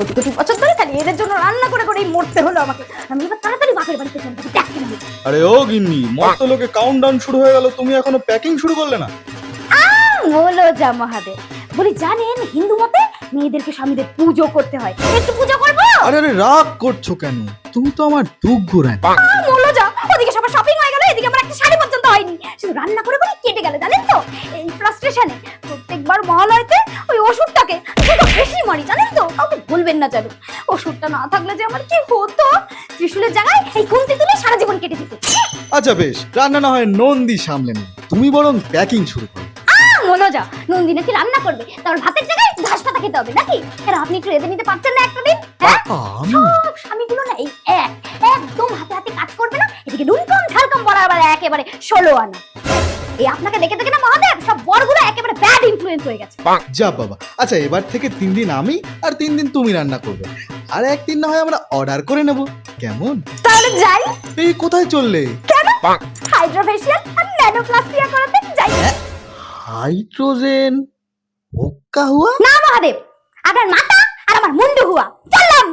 কোটি বছর ধরে খালি এদের জন্য রান্না করে করেই মরতে হলো আমাকে। আমি এবার তাড়াতাড়ি বাপের বাড়িতে চলে যাবো, দেখতে হবে। আরে ও গিন্নি, মর্ত লোকে কাউন্টডাউন শুরু হয়ে গেল, তুমি এখনো প্যাকিং শুরু করলে না? বলো যা মহাদেব। বলি জানেন হিন্দু মতে মেয়েদেরকে স্বামীদের পুজো করতে হয়, একটু পুজো করবো। আরে আরে রাগ করছো কেন? তুমি তো আমার দুঃখ ঘুরায়। বলো যা, ওদিকে সবার শপিং হয়ে গেল, এদিকে আমার একটা শাড়ি পর্যন্ত হয়নি, শুধু রান্না করে করে কেটে গেল জানেন তো। এই ফ্রাস্ট্রেশনে প্রত্যেকবার মহালয়াতে ওই ওষুধটাকে শুধু বেশি মারি জানেন তো, কাউকে বলবেন না যেন। ওষুধটা না থাকলে যে আমার কি হতো, ত্রিশূলের জায়গায় এই খুন্তি তুলে সারা জীবন কেটে দিত। আচ্ছা বেশ, রান্না না হয় নন্দী সামলে নেবে, তুমি বরং প্যাকিং শুরু করো। মনে যা, নন্দিনী নাকি রান্না করবে, তার ভাতের জায়গায় ঘাস পাতা খেতে হবে নাকি? কেন আপনি একটু রেঁধে নিতে পারছেন না একটা দিন? হ্যাঁ, সব স্বামীগুলো না এই একদম হাতে হাতে কাজ করবে না, এদিকে নুন কম ঝাল কম বলার আবার একেবারে 16 আনা। এই আপনাকে দেখে দেখে না মহাদেব সব বরগুলো একেবারে ব্যাড ইনফ্লুয়েন্স হয়ে গেছে। যা বাবা, আচ্ছা এবার থেকে 3 দিন আমি আর 3 দিন তুমি রান্না করবে, আর একদিন না হয় আমরা অর্ডার করে নেব, কেমন? তাহলে যাই। এই কোথায় চললে? কেন? হাইড্রোফেশিয়াল আর ন্যানোপ্লাস্টিয়া করাতে যাই। হাইড্রোজেন ওক্কা হুয়া? না মহাদেব, আপনার মাথা আর আমার মুন্ডু হুয়া। চললাম।